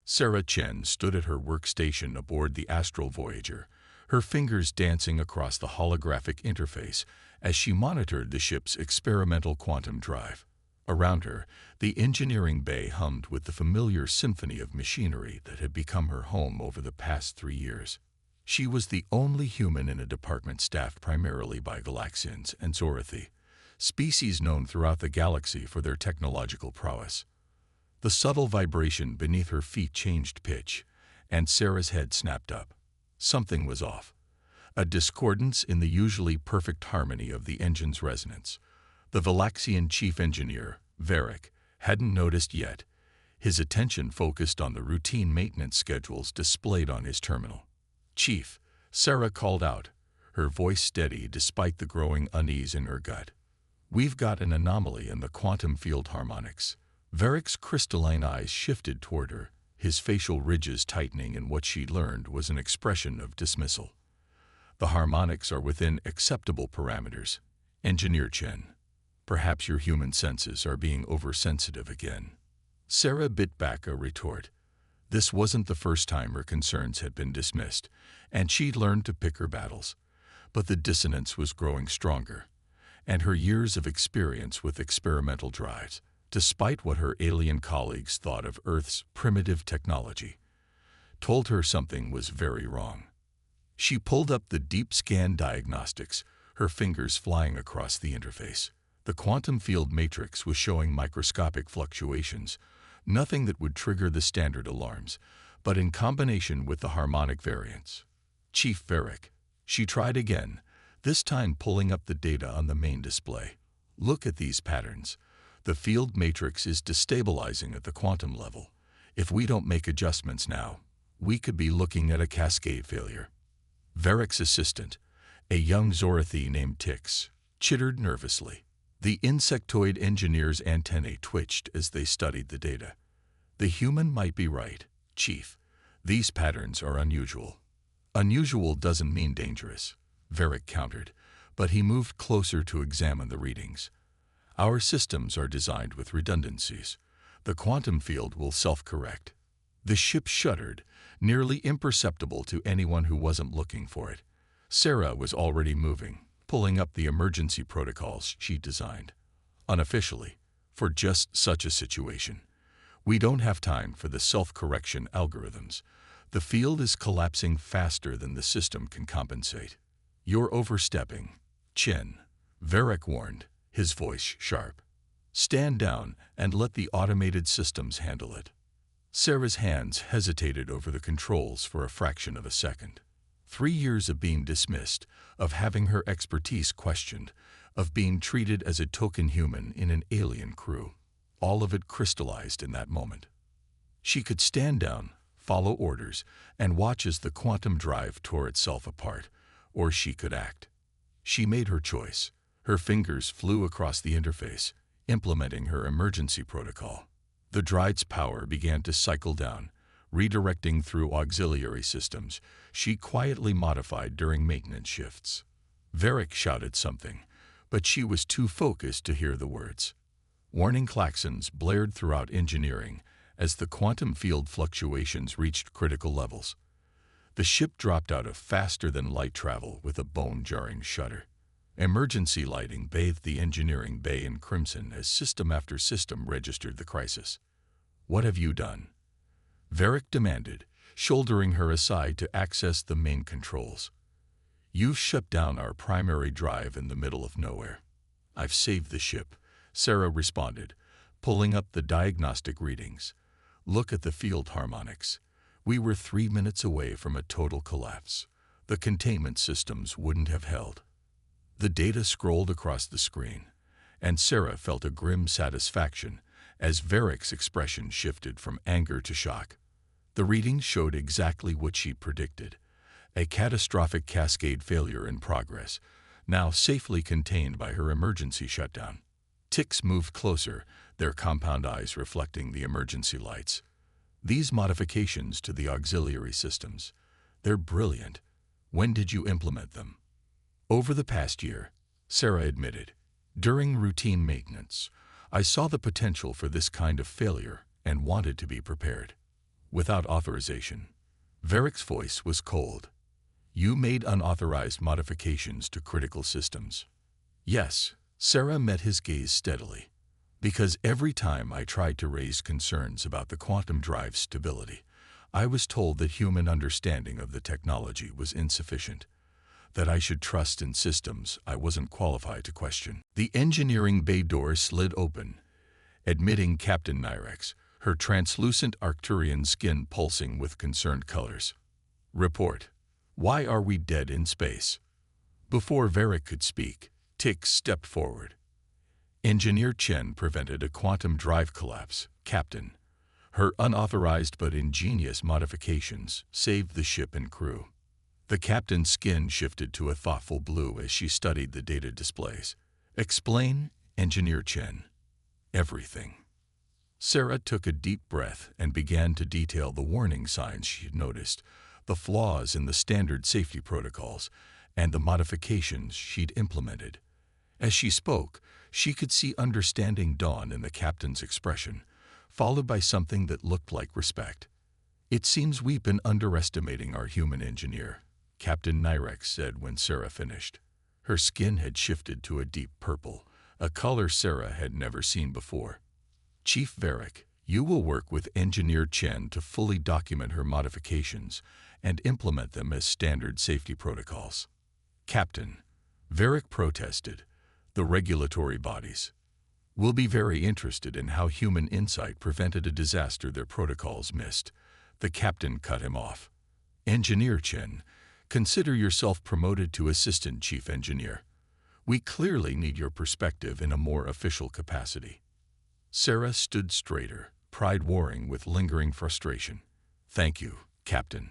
Sarah Chen stood at her workstation aboard the Astral Voyager, her fingers dancing across the holographic interface as she monitored the ship's experimental quantum drive. Around her, the engineering bay hummed with the familiar symphony of machinery that had become her home over the past 3 years. She was the only human in a department staffed primarily by Galaxians and Zorathi, species known throughout the galaxy for their technological prowess. The subtle vibration beneath her feet changed pitch, and Sarah's head snapped up. Something was off. A discordance in the usually perfect harmony of the engine's resonance. The Galaxian chief engineer, Varric, hadn't noticed yet, his attention focused on the routine maintenance schedules displayed on his terminal. "Chief," Sarah called out, her voice steady despite the growing unease in her gut. "We've got an anomaly in the quantum field harmonics." Varric's crystalline eyes shifted toward her, his facial ridges tightening in what she learned was an expression of dismissal. "The harmonics are within acceptable parameters, Engineer Chen. Perhaps your human senses are being oversensitive again." Sarah bit back a retort. This wasn't the first time her concerns had been dismissed, and she'd learned to pick her battles. But the dissonance was growing stronger, and her years of experience with experimental drives, despite what her alien colleagues thought of Earth's primitive technology, told her something was very wrong. She pulled up the deep scan diagnostics, her fingers flying across the interface. The quantum field matrix was showing microscopic fluctuations, nothing that would trigger the standard alarms, but in combination with the harmonic variance. "Chief Varric," she tried again, this time pulling up the data on the main display. "Look at these patterns. The field matrix is destabilizing at the quantum level. If we don't make adjustments now, we could be looking at a cascade failure." Varric's assistant, a young Zorathi named Tix, chittered nervously. The insectoid engineer's antennae twitched as they studied the data. "The human might be right, Chief. These patterns are unusual." "Unusual doesn't mean dangerous," Varric countered, but he moved closer to examine the readings. "Our systems are designed with redundancies. The quantum field will self-correct." The ship shuddered, nearly imperceptible to anyone who wasn't looking for it. Sarah was already moving, pulling up the emergency protocols she designed. "Unofficially, for just such a situation. We don't have time for the self-correction algorithms. The field is collapsing faster than the system can compensate." "You're overstepping, Chen," Varric warned, his voice sharp. "Stand down and let the automated systems handle it." Sarah's hands hesitated over the controls for a fraction of a second. 3 years of being dismissed, of having her expertise questioned, of being treated as a token human in an alien crew. All of it crystallized in that moment. She could stand down, follow orders, and watch as the quantum drive tore itself apart, or she could act. She made her choice. Her fingers flew across the interface, implementing her emergency protocol. The drive's power began to cycle down, redirecting through auxiliary systems she quietly modified during maintenance shifts. Varric shouted something, but she was too focused to hear the words. Warning klaxons blared throughout engineering as the quantum field fluctuations reached critical levels. The ship dropped out of faster-than-light travel with a bone-jarring shudder. Emergency lighting bathed the engineering bay in crimson as system after system registered the crisis. "What have you done?" Varric demanded, shouldering her aside to access the main controls. "You've shut down our primary drive in the middle of nowhere." "I've saved the ship," Sarah responded, pulling up the diagnostic readings. "Look at the field harmonics. We were 3 minutes away from a total collapse. The containment systems wouldn't have held." The data scrolled across the screen, and Sarah felt a grim satisfaction as Varric's expression shifted from anger to shock. The readings showed exactly what she predicted: a catastrophic cascade failure in progress, now safely contained by her emergency shutdown. Ticks moved closer, their compound eyes reflecting the emergency lights. "These modifications to the auxiliary systems, they're brilliant. When did you implement them?" "Over the past year," Sarah admitted. "During routine maintenance, I saw the potential for this kind of failure and wanted to be prepared." Without authorization. Varric's voice was cold. You made unauthorized modifications to critical systems. Yes, Sarah met his gaze steadily. Because every time I tried to raise concerns about the quantum drive's stability, I was told that human understanding of the technology was insufficient, that I should trust in systems I wasn't qualified to question. The engineering bay door slid open, admitting Captain Nyrex, her translucent Arcturian skin pulsing with concerned colors. Report. Why are we dead in space? Before Varric could speak, Tix stepped forward. Engineer Chen prevented a quantum drive collapse, Captain. Her unauthorized but ingenious modifications saved the ship and crew. The captain's skin shifted to a thoughtful blue as she studied the data displays. Explain, Engineer Chen. Everything. Sarah took a deep breath and began to detail the warning signs she had noticed, the flaws in the standard safety protocols, and the modifications she'd implemented. As she spoke, she could see understanding dawn in the captain's expression, followed by something that looked like respect. It seems we've been underestimating our human engineer, Captain Nyrex said when Sarah finished. Her skin had shifted to a deep purple, a color Sarah had never seen before. Chief Varric, you will work with Engineer Chen to fully document her modifications and implement them as standard safety protocols. Captain, Varric protested. The regulatory bodies will be very interested in how human insight prevented a disaster their protocols missed. The captain cut him off. Engineer Chen, consider yourself promoted to Assistant Chief Engineer. We clearly need your perspective in a more official capacity. Sarah stood straighter, pride warring with lingering frustration. Thank you, Captain.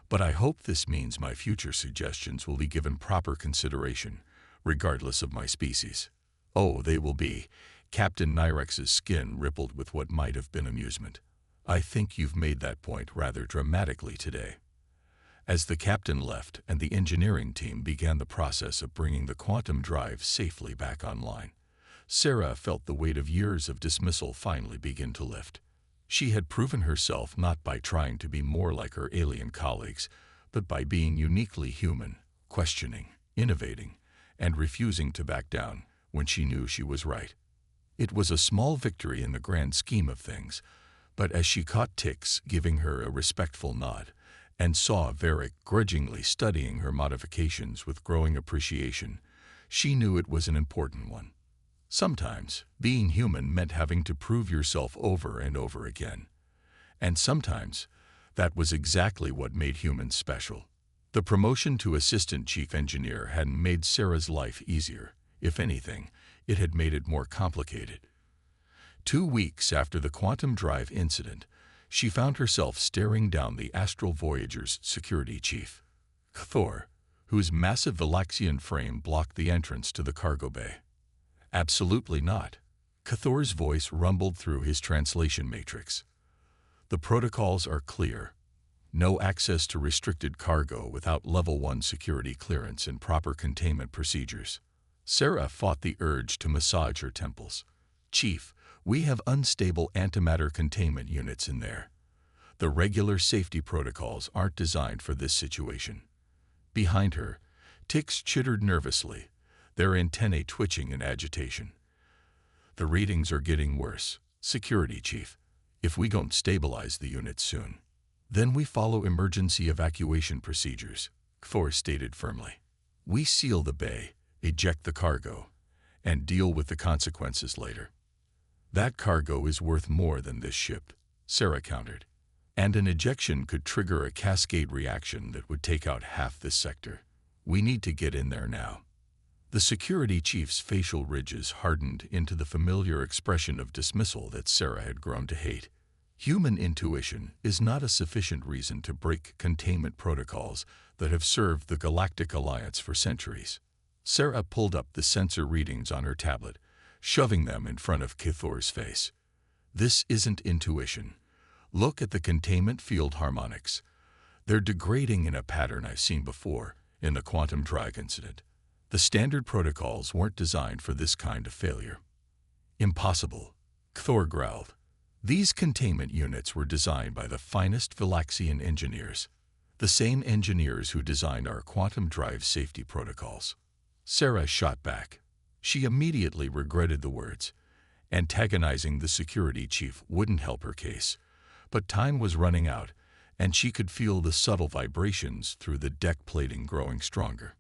But I hope this means my future suggestions will be given proper consideration, regardless of my species. Oh, they will be. Captain Nyrex's skin rippled with what might have been amusement. I think you've made that point rather dramatically today. As the captain left and the engineering team began the process of bringing the quantum drive safely back online, Sarah felt the weight of years of dismissal finally begin to lift. She had proven herself not by trying to be more like her alien colleagues, but by being uniquely human, questioning, innovating, and refusing to back down when she knew she was right. It was a small victory in the grand scheme of things, but as she caught Tix giving her a respectful nod and saw Varric grudgingly studying her modifications with growing appreciation, she knew it was an important one. Sometimes, being human meant having to prove yourself over and over again. And sometimes, that was exactly what made humans special. The promotion to Assistant Chief Engineer hadn't made Sarah's life easier. If anything, it had made it more complicated. 2 weeks after the quantum drive incident, she found herself staring down the Astral Voyager's security chief, Cthor, whose massive Valaxian frame blocked the entrance to the cargo bay. Absolutely not. Cthor's voice rumbled through his translation matrix. The protocols are clear. No access to restricted cargo without Level 1 security clearance and proper containment procedures. Sarah fought the urge to massage her temples. Chief, we have unstable antimatter containment units in there. The regular safety protocols aren't designed for this situation. Behind her, Tix chittered nervously, their antennae twitching in agitation. The readings are getting worse, Security Chief. If we don't stabilize the units soon, then we follow emergency evacuation procedures, Cthor stated firmly. We seal the bay, eject the cargo, and deal with the consequences later. That cargo is worth more than this ship, Sarah countered. And an ejection could trigger a cascade reaction that would take out half this sector. We need to get in there now. The security chief's facial ridges hardened into the familiar expression of dismissal that Sarah had grown to hate. Human intuition is not a sufficient reason to break containment protocols that have served the Galactic Alliance for centuries. Sarah pulled up the sensor readings on her tablet, shoving them in front of Cthor's face. This isn't intuition. Look at the containment field harmonics. They're degrading in a pattern I've seen before in the quantum drive incident. The standard protocols weren't designed for this kind of failure. Impossible, Cthor growled. These containment units were designed by the finest Vilaxian engineers, the same engineers who designed our quantum drive safety protocols. Sarah shot back. She immediately regretted the words. Antagonizing the security chief wouldn't help her case, but time was running out, and she could feel the subtle vibrations through the deck plating growing stronger.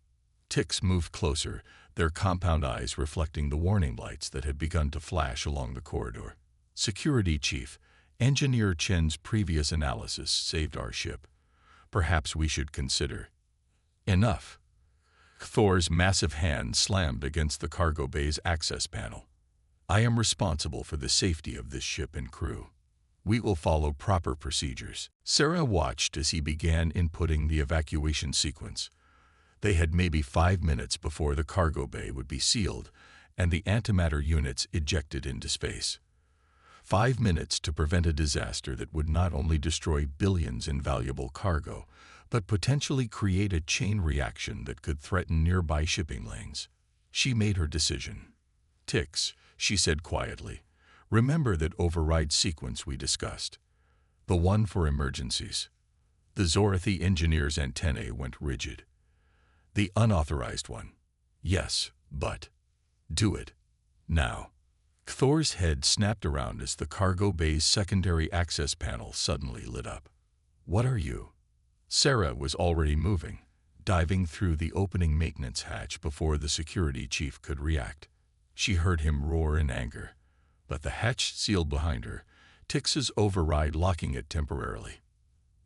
Ticks moved closer, their compound eyes reflecting the warning lights that had begun to flash along the corridor. Security Chief, Engineer Chen's previous analysis saved our ship. Perhaps we should consider. Enough. Thor's massive hand slammed against the cargo bay's access panel. I am responsible for the safety of this ship and crew. We will follow proper procedures. Sarah watched as he began inputting the evacuation sequence. They had maybe 5 minutes before the cargo bay would be sealed and the antimatter units ejected into space. 5 minutes to prevent a disaster that would not only destroy billions in valuable cargo, but potentially create a chain reaction that could threaten nearby shipping lanes. She made her decision. Ticks, she said quietly. Remember that override sequence we discussed. The one for emergencies. The Zorathi engineer's antennae went rigid. The unauthorized one. Yes, but. Do it. Now. Thor's head snapped around as the cargo bay's secondary access panel suddenly lit up. What are you? Sarah was already moving, diving through the opening maintenance hatch before the security chief could react. She heard him roar in anger, but the hatch sealed behind her, Tix's override locking it temporarily.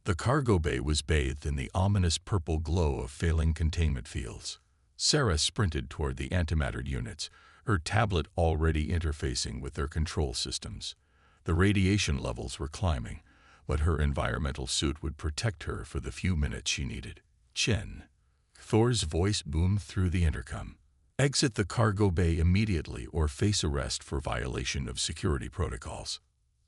The cargo bay was bathed in the ominous purple glow of failing containment fields. Sarah sprinted toward the antimatter units, her tablet already interfacing with their control systems. The radiation levels were climbing, but her environmental suit would protect her for the few minutes she needed. Chen. Thor's voice boomed through the intercom. Exit the cargo bay immediately or face arrest for violation of security protocols.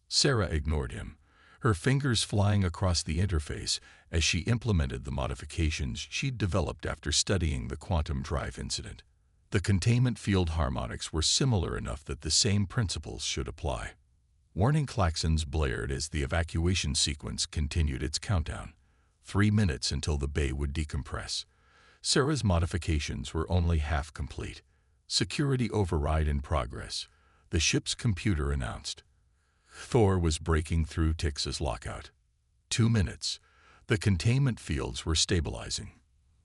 Sarah ignored him, her fingers flying across the interface as she implemented the modifications she'd developed after studying the quantum drive incident. The containment field harmonics were similar enough that the same principles should apply. Warning klaxons blared as the evacuation sequence continued its countdown. 3 minutes until the bay would decompress. Sarah's modifications were only half complete. Security override in progress, the ship's computer announced. Thor was breaking through Tix's lockout. 2 minutes. The containment fields were stabilizing,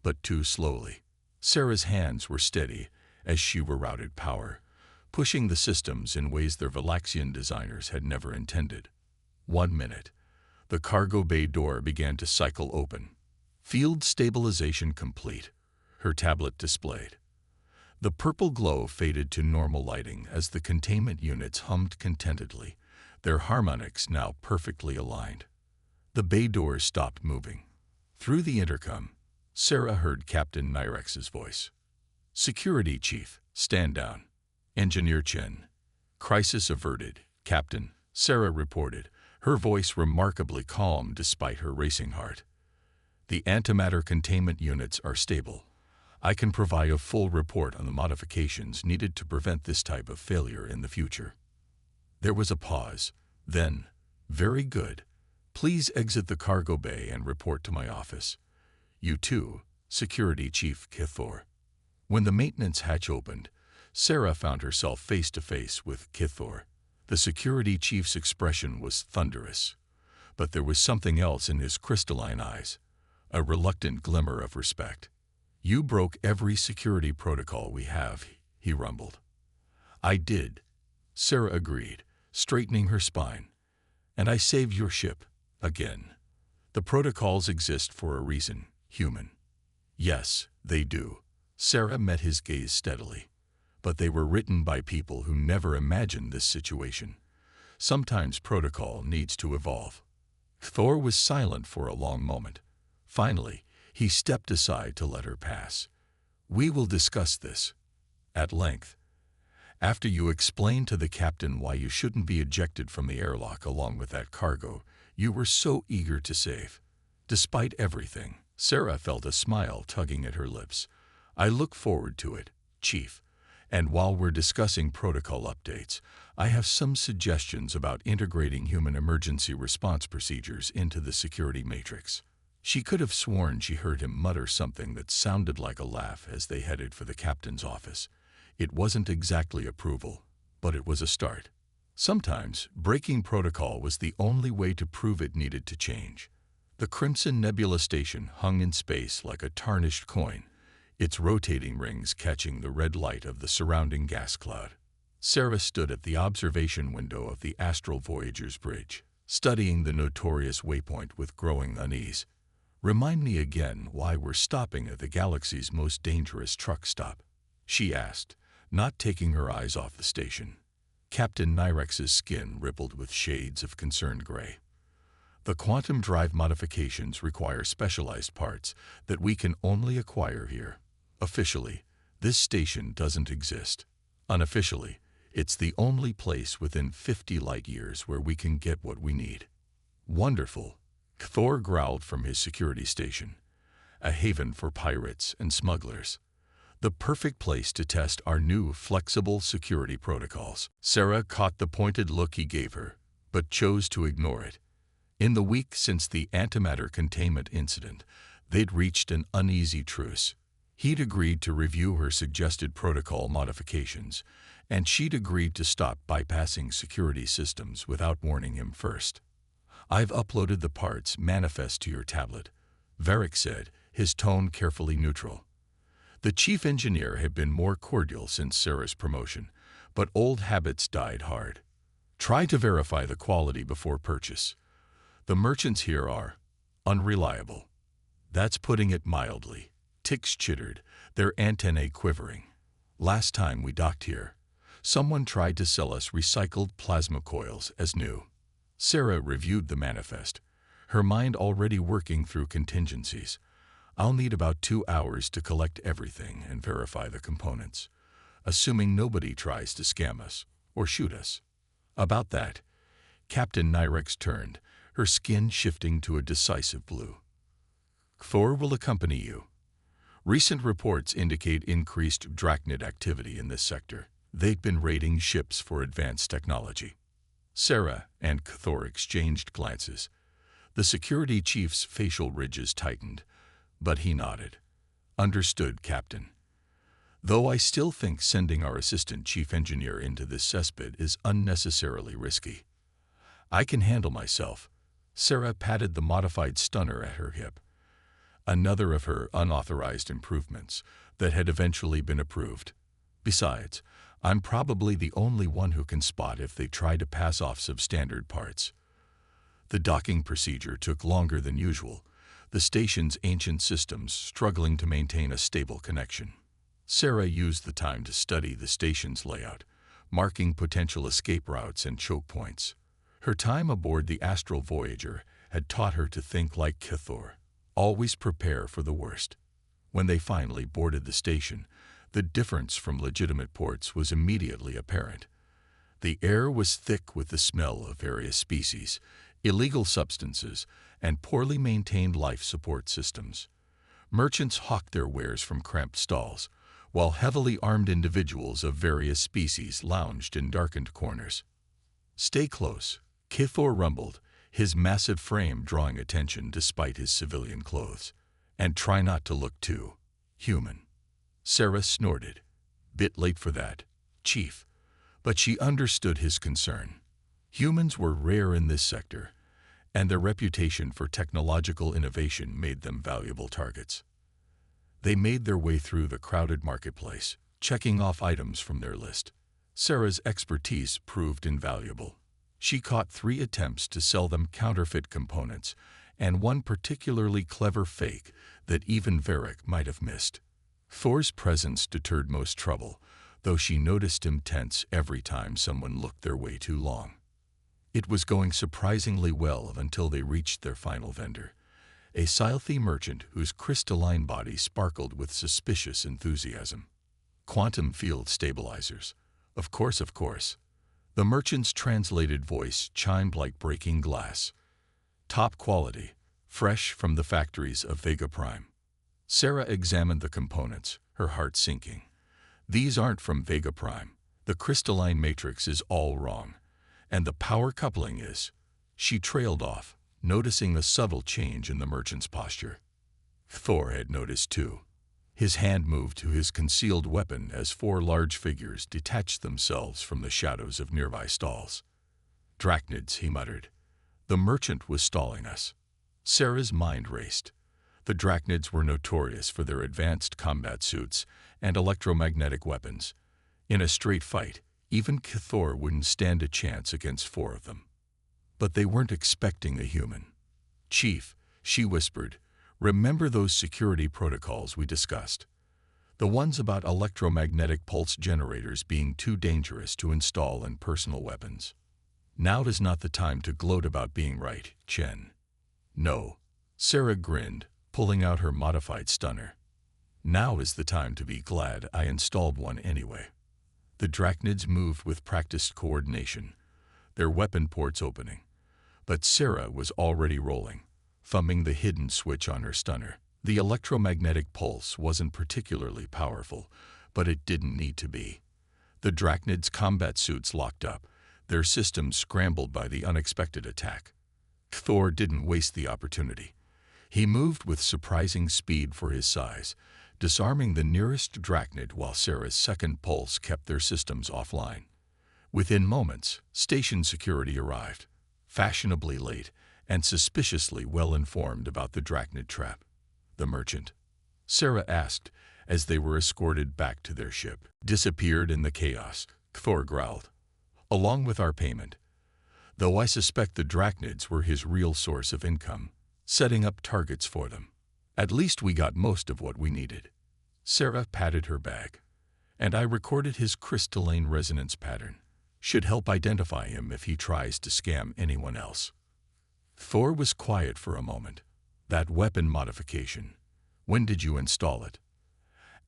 but too slowly. Sarah's hands were steady as she rerouted power, pushing the systems in ways their Vilaxian designers had never intended. 1 minute. The cargo bay door began to cycle open. Field stabilization complete, her tablet displayed. The purple glow faded to normal lighting as the containment units hummed contentedly, their harmonics now perfectly aligned. The bay doors stopped moving. Through the intercom, Sarah heard Captain Nyrex's voice. Security Chief, stand down. Engineer Chen. Crisis averted, Captain, Sarah reported, her voice remarkably calm despite her racing heart. The antimatter containment units are stable. I can provide a full report on the modifications needed to prevent this type of failure in the future. There was a pause. Then, very good. Please exit the cargo bay and report to my office. You too, Security Chief Kithor. When the maintenance hatch opened, Sarah found herself face to face with Kithor. The security chief's expression was thunderous, but there was something else in his crystalline eyes, a reluctant glimmer of respect. You broke every security protocol we have, he rumbled. I did, Sarah agreed, straightening her spine. And I saved your ship, again. The protocols exist for a reason, human. Yes, they do. Sarah met his gaze steadily. But they were written by people who never imagined this situation. Sometimes protocol needs to evolve. Thor was silent for a long moment. Finally, he stepped aside to let her pass. We will discuss this. At length. After you explained to the captain why you shouldn't be ejected from the airlock along with that cargo you were so eager to save. Despite everything, Sarah felt a smile tugging at her lips. I look forward to it, Chief. And while we're discussing protocol updates, I have some suggestions about integrating human emergency response procedures into the security matrix. She could have sworn she heard him mutter something that sounded like a laugh as they headed for the captain's office. It wasn't exactly approval, but it was a start. Sometimes, breaking protocol was the only way to prove it needed to change. The Crimson Nebula station hung in space like a tarnished coin, its rotating rings catching the red light of the surrounding gas cloud. Sarah stood at the observation window of the Astral Voyager's bridge, studying the notorious waypoint with growing unease. "Remind me again why we're stopping at the galaxy's most dangerous truck stop," she asked, not taking her eyes off the station. Captain Nyrex's skin rippled with shades of concerned gray. "The quantum drive modifications require specialized parts that we can only acquire here. Officially, this station doesn't exist. Unofficially, it's the only place within 50 light years where we can get what we need." "Wonderful," Thor growled from his security station. "A haven for pirates and smugglers. The perfect place to test our new flexible security protocols." Sarah caught the pointed look he gave her, but chose to ignore it. In the week since the antimatter containment incident, they'd reached an uneasy truce. He'd agreed to review her suggested protocol modifications, and she'd agreed to stop bypassing security systems without warning him first. "I've uploaded the parts manifest to your tablet," Varric said, his tone carefully neutral. The chief engineer had been more cordial since Sarah's promotion, but old habits died hard. "Try to verify the quality before purchase. The merchants here are unreliable." "That's putting it mildly," Tix chittered, their antennae quivering. "Last time we docked here, someone tried to sell us recycled plasma coils as new." Sarah reviewed the manifest, her mind already working through contingencies. "I'll need about 2 hours to collect everything and verify the components, assuming nobody tries to scam us or shoot us." "About that," Captain Nyrex turned, her skin shifting to a decisive blue. "Thor will accompany you. Recent reports indicate increased Drachnid activity in this sector. They'd been raiding ships for advanced technology." Sarah and Thor exchanged glances. The security chief's facial ridges tightened, but he nodded. "Understood, Captain. Though I still think sending our assistant chief engineer into this cesspit is unnecessarily risky. I can handle myself." Sarah patted the modified stunner at her hip, another of her unauthorized improvements that had eventually been approved. "Besides, I'm probably the only one who can spot if they try to pass off substandard parts." The docking procedure took longer than usual, the station's ancient systems struggling to maintain a stable connection. Sarah used the time to study the station's layout, marking potential escape routes and choke points. Her time aboard the Astral Voyager had taught her to think like Kithor, always prepare for the worst. When they finally boarded the station, the difference from legitimate ports was immediately apparent. The air was thick with the smell of various species, illegal substances, and poorly maintained life support systems. Merchants hawked their wares from cramped stalls, while heavily armed individuals of various species lounged in darkened corners. "Stay close," Kithor rumbled, his massive frame drawing attention despite his civilian clothes. "And try not to look too human." Sarah snorted. "Bit late for that, Chief." But she understood his concern. Humans were rare in this sector, and their reputation for technological innovation made them valuable targets. They made their way through the crowded marketplace, checking off items from their list. Sarah's expertise proved invaluable. She caught 3 attempts to sell them counterfeit components, and one particularly clever fake that even Varric might have missed. Thor's presence deterred most trouble, though she noticed him tense every time someone looked their way too long. It was going surprisingly well until they reached their final vendor, a stealthy merchant whose crystalline body sparkled with suspicious enthusiasm. "Quantum field stabilizers. Of course, of course." The merchant's translated voice chimed like breaking glass. "Top quality, fresh from the factories of Vega Prime." Sarah examined the components, her heart sinking. These aren't from Vega Prime. The crystalline matrix is all wrong. And the power coupling is. She trailed off, noticing a subtle change in the merchant's posture. Thor had noticed too. His hand moved to his concealed weapon as four large figures detached themselves from the shadows of nearby stalls. "Drachnids," he muttered. The merchant was stalling us. Sarah's mind raced. The Drachnids were notorious for their advanced combat suits and electromagnetic weapons. In a straight fight, even Thor wouldn't stand a chance against four of them. But they weren't expecting a human. "Chief," she whispered, "remember those security protocols we discussed? The ones about electromagnetic pulse generators being too dangerous to install in personal weapons. Now is not the time to gloat about being right, Chen." "No." Sarah grinned, pulling out her modified stunner. "Now is the time to be glad I installed one anyway." The Drachnids moved with practiced coordination, their weapon ports opening. But Sarah was already rolling, thumbing the hidden switch on her stunner. The electromagnetic pulse wasn't particularly powerful, but it didn't need to be. The Drachnids' combat suits locked up, their systems scrambled by the unexpected attack. Thor didn't waste the opportunity. He moved with surprising speed for his size, disarming the nearest Drachnid while Sarah's second pulse kept their systems offline. Within moments, station security arrived, fashionably late and suspiciously well-informed about the Drachnid trap. "The merchant?" Sarah asked as they were escorted back to their ship. "Disappeared in the chaos," Thor growled. "Along with our payment. Though I suspect the Drachnids were his real source of income, setting up targets for them. At least we got most of what we needed." Sarah patted her bag. "And I recorded his crystalline resonance pattern. Should help identify him if he tries to scam anyone else." Thor was quiet for a moment. "That weapon modification, when did you install it?"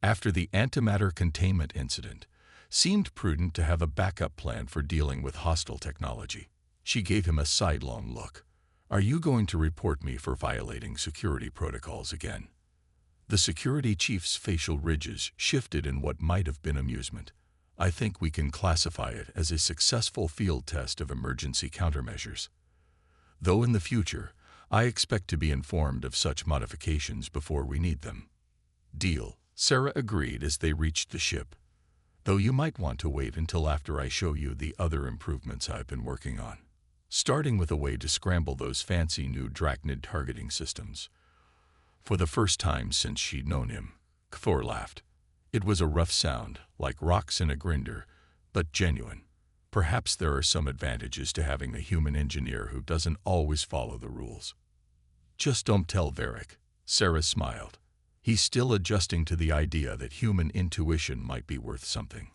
After the antimatter containment incident, seemed prudent to have a backup plan for dealing with hostile technology. She gave him a sidelong look. "Are you going to report me for violating security protocols again?" The security chief's facial ridges shifted in what might have been amusement. "I think we can classify it as a successful field test of emergency countermeasures. Though in the future, I expect to be informed of such modifications before we need them." "Deal," Sarah agreed as they reached the ship. "Though you might want to wait until after I show you the other improvements I've been working on. Starting with a way to scramble those fancy new Drachnid targeting systems." For the first time since she'd known him, Thor laughed. It was a rough sound, like rocks in a grinder, but genuine. Perhaps there are some advantages to having a human engineer who doesn't always follow the rules. "Just don't tell Varric," Sarah smiled. He's still adjusting to the idea that human intuition might be worth something.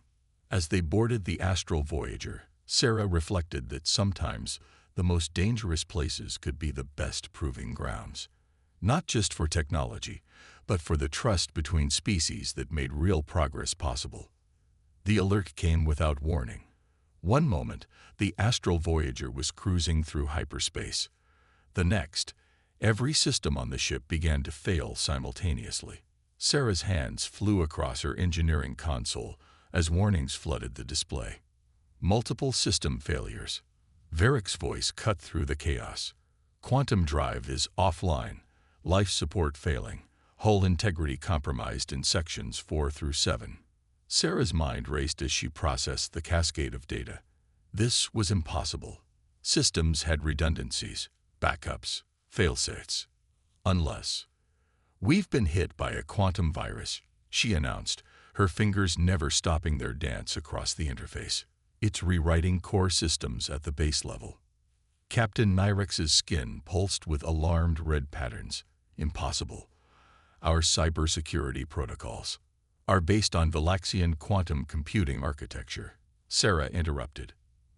As they boarded the astral Voyager, Sarah reflected that sometimes the most dangerous places could be the best proving grounds. Not just for technology, but for the trust between species that made real progress possible. The alert came without warning. One moment, the astral Voyager was cruising through hyperspace. The next, every system on the ship began to fail simultaneously. Sarah's hands flew across her engineering console as warnings flooded the display. Multiple system failures. Varric's voice cut through the chaos. "Quantum drive is offline. Life support failing. Hull integrity compromised in sections 4 through 7. Sarah's mind raced as she processed the cascade of data. This was impossible. Systems had redundancies, backups, failsafes. Unless. "We've been hit by a quantum virus," she announced, her fingers never stopping their dance across the interface. "It's rewriting core systems at the base level." Captain Nyrex's skin pulsed with alarmed red patterns. "Impossible. Our cybersecurity protocols are based on Valaxian quantum computing architecture," Sarah interrupted.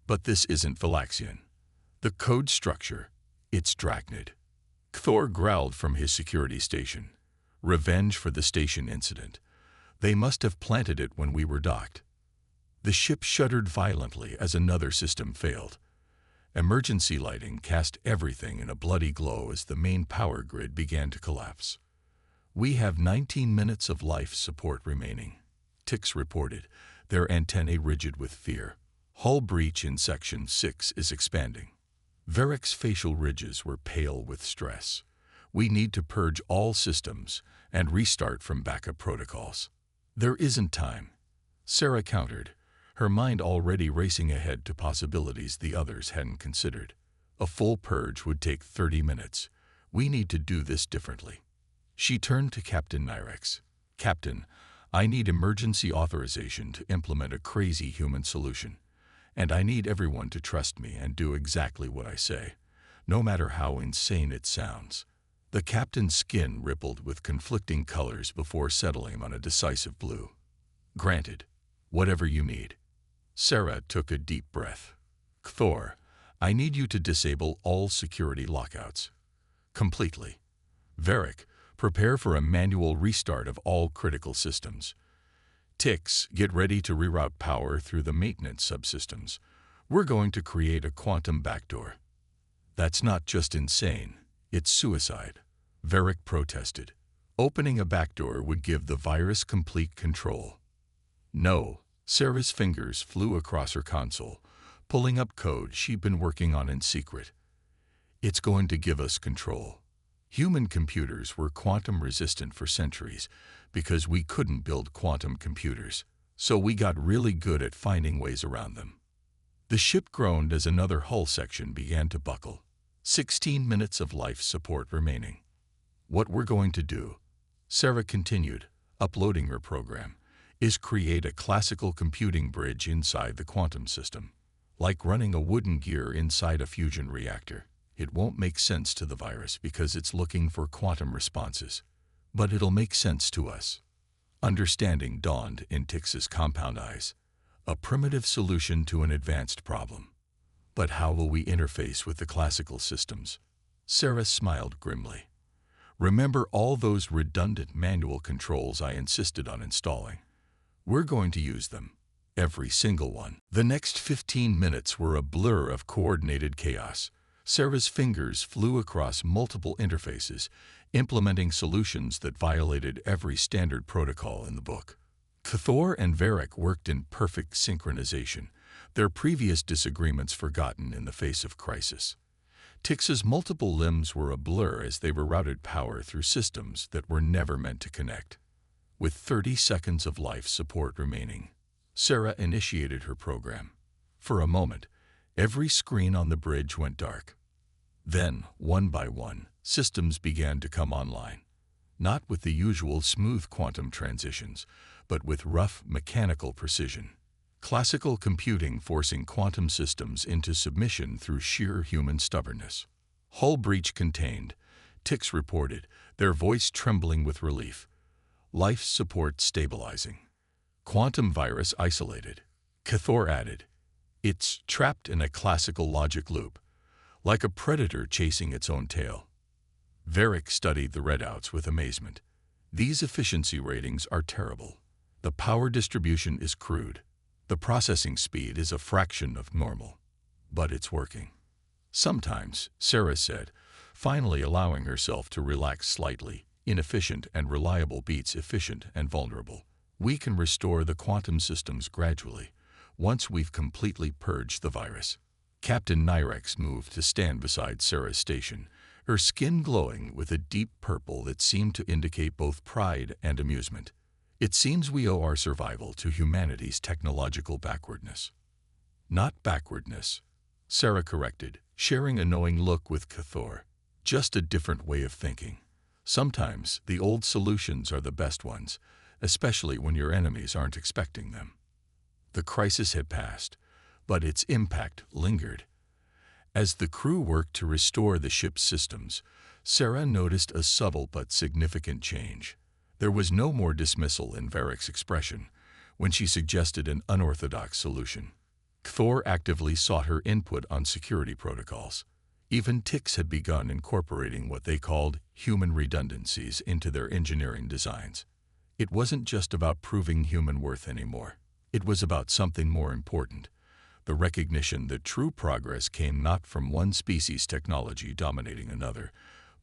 "But this isn't Valaxian. The code structure, it's Drachnid." Thor growled from his security station. "Revenge for the station incident. They must have planted it when we were docked." The ship shuddered violently as another system failed. Emergency lighting cast everything in a bloody glow as the main power grid began to collapse. "We have 19 minutes of life support remaining." Tix reported, their antennae rigid with fear. Hull breach in Section 6 is expanding. Varric's facial ridges were pale with stress. We need to purge all systems and restart from backup protocols. There isn't time, Sarah countered, her mind already racing ahead to possibilities the others hadn't considered. A full purge would take 30 minutes. We need to do this differently. She turned to Captain Nyrex. Captain, I need emergency authorization to implement a crazy human solution. And I need everyone to trust me and do exactly what I say, no matter how insane it sounds. The captain's skin rippled with conflicting colors before settling on a decisive blue. Granted, whatever you need. Sarah took a deep breath. Thor, I need you to disable all security lockouts. Completely. Varric, prepare for a manual restart of all critical systems. Tix, get ready to reroute power through the maintenance subsystems. We're going to create a quantum backdoor. That's not just insane, it's suicide. Varric protested. Opening a backdoor would give the virus complete control. No, Sarah's fingers flew across her console, pulling up code she'd been working on in secret. It's going to give us control. Human computers were quantum resistant for centuries because we couldn't build quantum computers, so we got really good at finding ways around them. The ship groaned as another hull section began to buckle. 16 minutes of life support remaining. What we're going to do, Sarah continued, uploading her program, is create a classical computing bridge inside the quantum system. Like running a wooden gear inside a fusion reactor. It won't make sense to the virus because it's looking for quantum responses. But it'll make sense to us. Understanding dawned in Tix's compound eyes. A primitive solution to an advanced problem. But how will we interface with the classical systems? Sarah smiled grimly. Remember all those redundant manual controls I insisted on installing? We're going to use them. Every single one. The next 15 minutes were a blur of coordinated chaos. Sarah's fingers flew across multiple interfaces, implementing solutions that violated every standard protocol in the book. Thor and Varric worked in perfect synchronization, their previous disagreements forgotten in the face of crisis. Tix's multiple limbs were a blur as they rerouted power through systems that were never meant to connect. With 30 seconds of life support remaining, Sarah initiated her program. For a moment, every screen on the bridge went dark. Then, one by one, systems began to come online. Not with the usual smooth quantum transitions, but with rough mechanical precision. Classical computing forcing quantum systems into submission through sheer human stubbornness. Hull breach contained, Tix reported, their voice trembling with relief. Life support stabilizing. Quantum virus isolated. Thor added, it's trapped in a classical logic loop, like a predator chasing its own tail. Varric studied the readouts with amazement. These efficiency ratings are terrible. The power distribution is crude. The processing speed is a fraction of normal. But it's working. Sometimes, Sarah said, finally allowing herself to relax slightly, inefficient and reliable beats efficient and vulnerable. We can restore the quantum systems gradually, once we've completely purged the virus. Captain Nyrex moved to stand beside Sarah's station, her skin glowing with a deep purple that seemed to indicate both pride and amusement. It seems we owe our survival to humanity's technological backwardness. Not backwardness, Sarah corrected, sharing a knowing look with Thor. Just a different way of thinking. Sometimes the old solutions are the best ones, especially when your enemies aren't expecting them. The crisis had passed, but its impact lingered. As the crew worked to restore the ship's systems, Sarah noticed a subtle but significant change. There was no more dismissal in Varric's expression when she suggested an unorthodox solution. Thor actively sought her input on security protocols. Even Tix had begun incorporating what they called human redundancies into their engineering designs. It wasn't just about proving human worth anymore. It was about something more important, the recognition that true progress came not from one species' technology dominating another,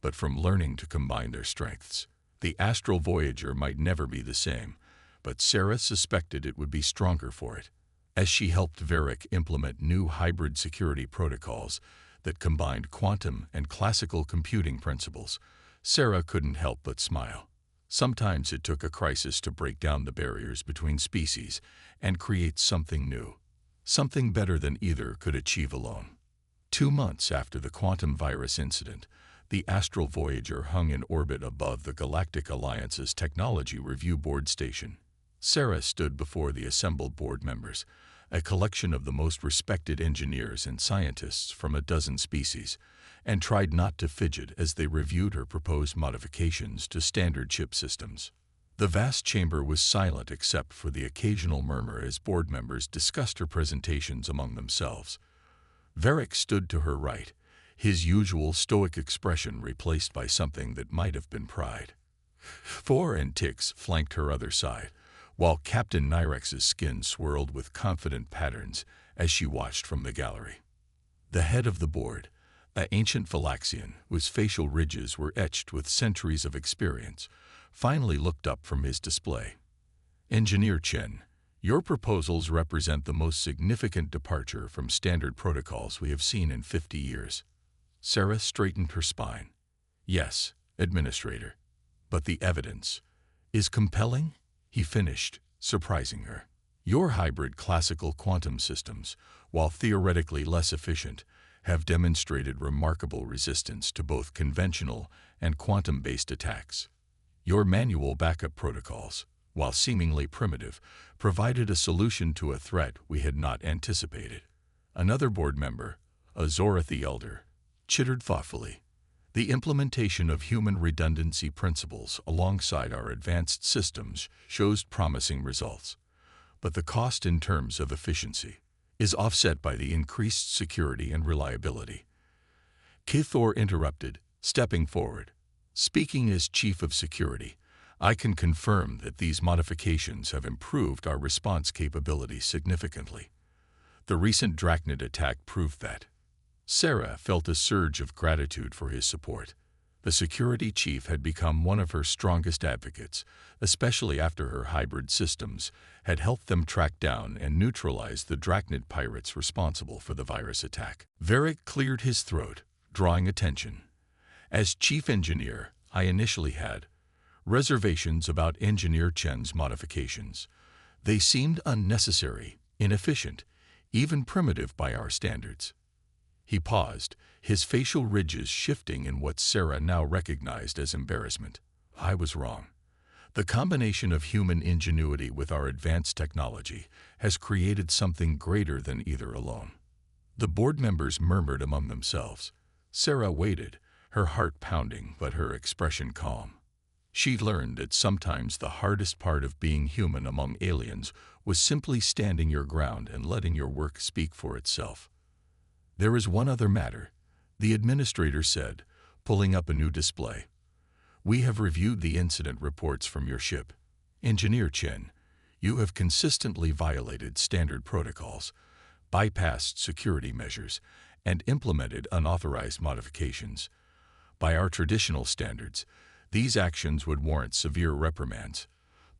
but from learning to combine their strengths. The astral voyager might never be the same, but Sarah suspected it would be stronger for it. As she helped Varric implement new hybrid security protocols that combined quantum and classical computing principles, Sarah couldn't help but smile. Sometimes it took a crisis to break down the barriers between species and create something new, something better than either could achieve alone. 2 months after the quantum virus incident, the Astral Voyager hung in orbit above the Galactic Alliance's Technology Review Board station. Sarah stood before the assembled board members, a collection of the most respected engineers and scientists from a dozen species, and tried not to fidget as they reviewed her proposed modifications to standard chip systems. The vast chamber was silent except for the occasional murmur as board members discussed her presentations among themselves. Varric stood to her right, his usual stoic expression replaced by something that might have been pride. Thor and Tix flanked her other side, while Captain Nyrex's skin swirled with confident patterns as she watched from the gallery. The head of the board, an ancient Phylaxian whose facial ridges were etched with centuries of experience, finally looked up from his display. Engineer Chen, your proposals represent the most significant departure from standard protocols we have seen in 50 years. Sarah straightened her spine. Yes, Administrator, but the evidence is compelling, he finished, surprising her. Your hybrid classical quantum systems, while theoretically less efficient, have demonstrated remarkable resistance to both conventional and quantum-based attacks. Your manual backup protocols, while seemingly primitive, provided a solution to a threat we had not anticipated. Another board member, a Zorathi elder, chittered thoughtfully. The implementation of human redundancy principles alongside our advanced systems shows promising results, but the cost in terms of efficiency is offset by the increased security and reliability. Kithor interrupted, stepping forward. Speaking as Chief of Security, I can confirm that these modifications have improved our response capabilities significantly. The recent Drachnid attack proved that. Sarah felt a surge of gratitude for his support. The security chief had become one of her strongest advocates, especially after her hybrid systems had helped them track down and neutralize the Drachnid pirates responsible for the virus attack. Varric cleared his throat, drawing attention. As chief engineer, I initially had reservations about Engineer Chen's modifications. They seemed unnecessary, inefficient, even primitive by our standards. He paused, his facial ridges shifting in what Sarah now recognized as embarrassment. I was wrong. The combination of human ingenuity with our advanced technology has created something greater than either alone. The board members murmured among themselves. Sarah waited, her heart pounding but her expression calm. She learned that sometimes the hardest part of being human among aliens was simply standing your ground and letting your work speak for itself. There is one other matter, the administrator said, pulling up a new display. We have reviewed the incident reports from your ship. Engineer Chen, you have consistently violated standard protocols, bypassed security measures, and implemented unauthorized modifications. By our traditional standards, these actions would warrant severe reprimands,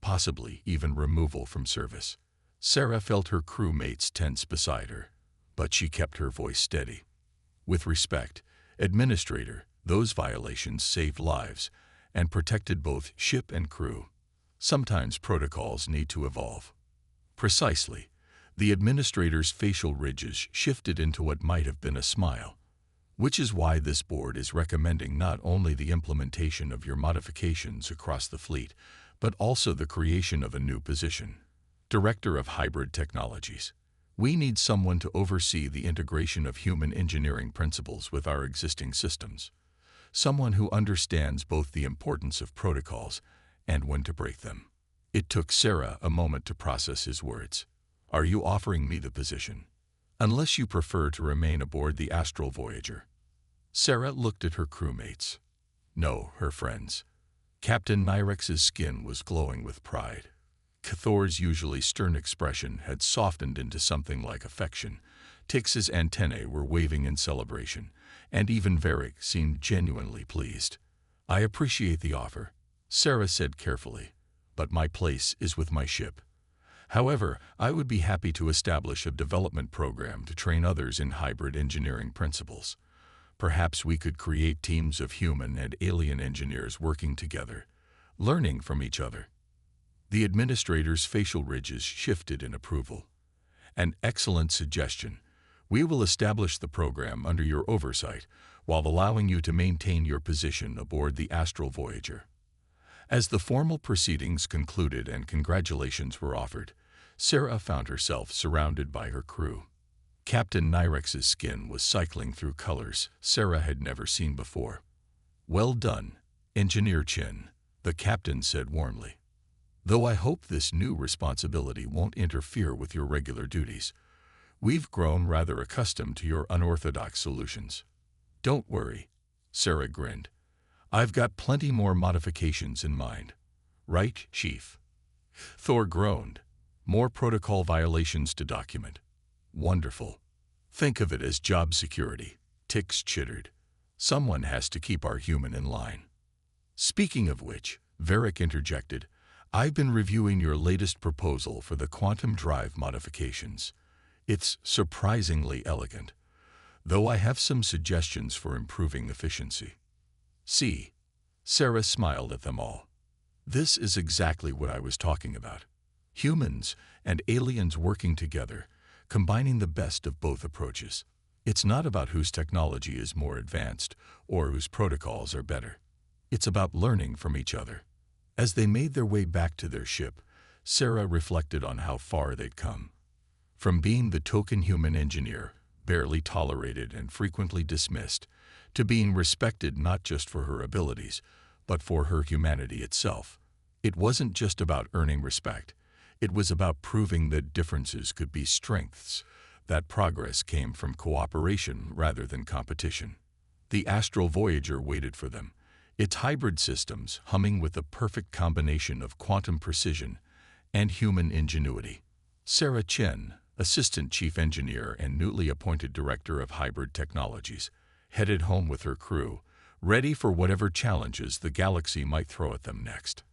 possibly even removal from service. Sarah felt her crewmates tense beside her, but she kept her voice steady. With respect, Administrator, those violations saved lives and protected both ship and crew. Sometimes protocols need to evolve. Precisely, the Administrator's facial ridges shifted into what might have been a smile, which is why this board is recommending not only the implementation of your modifications across the fleet, but also the creation of a new position, Director of Hybrid Technologies. We need someone to oversee the integration of human engineering principles with our existing systems, someone who understands both the importance of protocols and when to break them. It took Sarah a moment to process his words. Are you offering me the position? Unless you prefer to remain aboard the Astral Voyager. Sarah looked at her crewmates. No, her friends. Captain Nyrex's skin was glowing with pride. Kithor's usually stern expression had softened into something like affection. Tix's antennae were waving in celebration, and even Varric seemed genuinely pleased. I appreciate the offer, Sarah said carefully, but my place is with my ship. However, I would be happy to establish a development program to train others in hybrid engineering principles. Perhaps we could create teams of human and alien engineers working together, learning from each other." The administrator's facial ridges shifted in approval. "An excellent suggestion. We will establish the program under your oversight while allowing you to maintain your position aboard the Astral Voyager." As the formal proceedings concluded and congratulations were offered, Sarah found herself surrounded by her crew. Captain Nyrex's skin was cycling through colors Sarah had never seen before. "Well done, Engineer Chin," the captain said warmly. "Though I hope this new responsibility won't interfere with your regular duties. We've grown rather accustomed to your unorthodox solutions." "Don't worry," Sarah grinned. "I've got plenty more modifications in mind." "Right, Chief?" Thor groaned. "More protocol violations to document." "Wonderful. Think of it as job security," Tix chittered. "Someone has to keep our human in line." "Speaking of which," Varric interjected, "I've been reviewing your latest proposal for the quantum drive modifications. It's surprisingly elegant, though I have some suggestions for improving efficiency." "See," Sarah smiled at them all. "This is exactly what I was talking about. Humans and aliens working together, combining the best of both approaches. It's not about whose technology is more advanced or whose protocols are better. It's about learning from each other." As they made their way back to their ship, Sarah reflected on how far they'd come. From being the token human engineer, barely tolerated and frequently dismissed, to being respected not just for her abilities, but for her humanity itself. It wasn't just about earning respect. It was about proving that differences could be strengths, that progress came from cooperation rather than competition. The Astral Voyager waited for them, its hybrid systems humming with the perfect combination of quantum precision and human ingenuity. Sarah Chen, Assistant Chief Engineer and newly appointed Director of Hybrid Technologies, headed home with her crew, ready for whatever challenges the galaxy might throw at them next.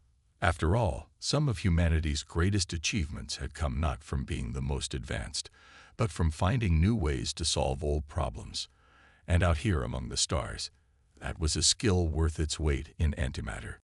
After all, some of humanity's greatest achievements had come not from being the most advanced, but from finding new ways to solve old problems. And out here among the stars, that was a skill worth its weight in antimatter.